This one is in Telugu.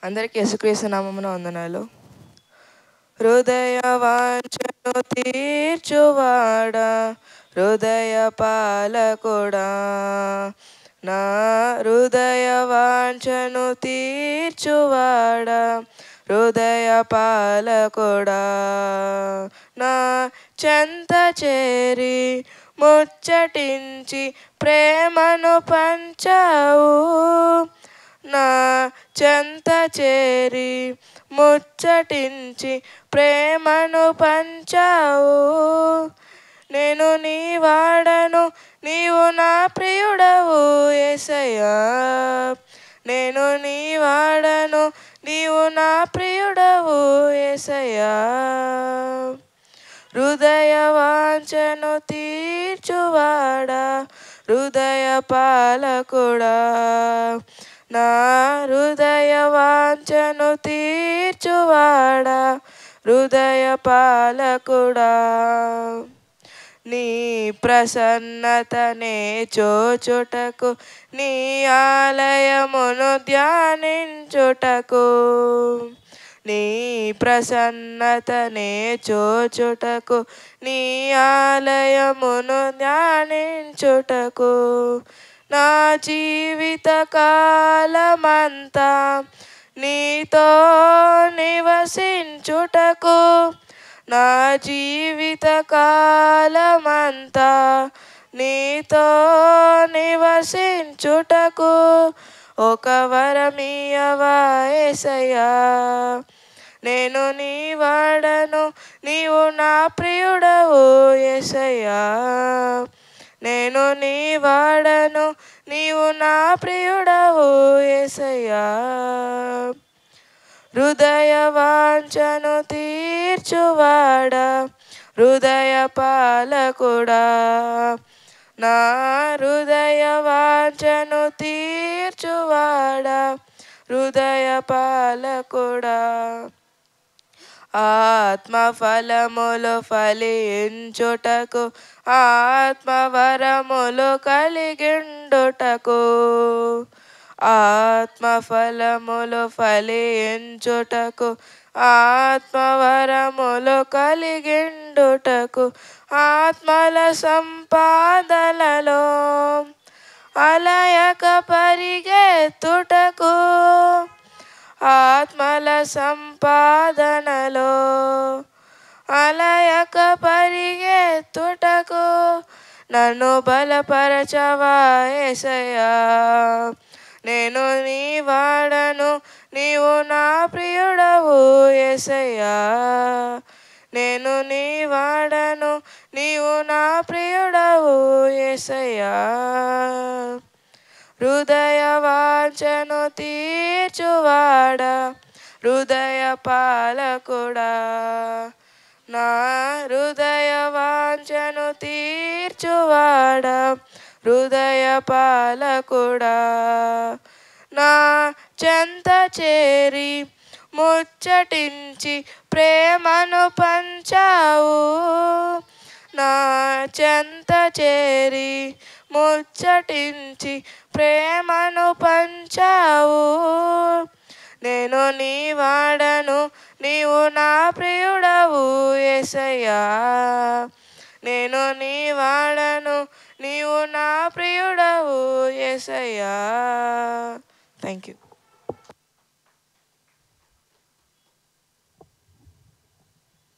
అందరికీ యేసుక్రీస్తు నామమున వందనాలు. హృదయ వాంఛను తీర్చువాడా, హృదయ పాలకుడా, నా హృదయ వాంఛను తీర్చువాడా, హృదయ పాలకుడా, నా చెంత చేరి ముచ్చటించి ప్రేమను పంచావు, నా చెంత చేరి ముచ్చటించి ప్రేమను పంచావు. నేను నీ వాడను, నీవు నా ప్రియుడవు యేసయ్యా. నేను నీ వాడను, నీవు నా ప్రియుడవు యేసయ్యా. హృదయ వాంఛను తీర్చువాడా, హృదయ పాలకుడా, నా హృదయ వాంఛను తీర్చువాడా, హృదయ పాలకుడా, నీ ప్రసన్నతనే చూచుటకు, నీ ఆలయమును ధ్యానించుటకు, నీ ప్రసన్నతనే చూచుటకు, నీ ఆలయమును ధ్యానించుటకు, నా జీవిత కాలమంతా నీతో నివసించుటకు, నా జీవిత కాలమంతా నీతో నివసించుటకు ఒక వరమియ్యవా యేసయ్యా. నేను నీ వాడను, నీవు నా ప్రియుడవు యేసయ్యా. నేను నీ వాడను, నీవు నా ప్రియుడవు యేసయ్యా. హృదయ వాంఛను తీర్చువాడా, హృదయ పాలకుడా, నా హృదయ వాంఛను తీర్చువాడా, హృదయ పాలకుడా, ఆత్మ ఫలములు ఫలించుటకు, ఆత్మవరములు కలిగిండుటకు, ఆత్మ ఫలములు ఫలించుటకు, ఆత్మవరములు కలిగిండుటకు, ఆత్మల సంపాదనలో అలయక పరిగెత్తుటకు, ఆత్మల సంపాదనలో అలయక పరిగెత్తుటకు నన్ను బలపరచవా యేసయ్యా. నేను నీ వాడను, నీవు నా ప్రియుడవు యేసయ్యా. నేను నీ వాడను, నీవు నా ప్రియుడవు యేసయ్యా. హృదయ వాంఛను తీర్చువాడా, హృదయ పాలకుడా, నా హృదయ వాంఛను తీర్చువాడా, హృదయ పాలకుడా, నా చెంత చేరి ముచ్చటించి ప్రేమను పంచావు, నా చెంత చేరి ముచ్చటించి ప్రేమను పంచావు. నేను నీ వాడను, నీవు నా ప్రియుడవు యేసయ్యా. నేను నీ వాడను, నీవు నా ప్రియుడవు యేసయ్యా. Thank you.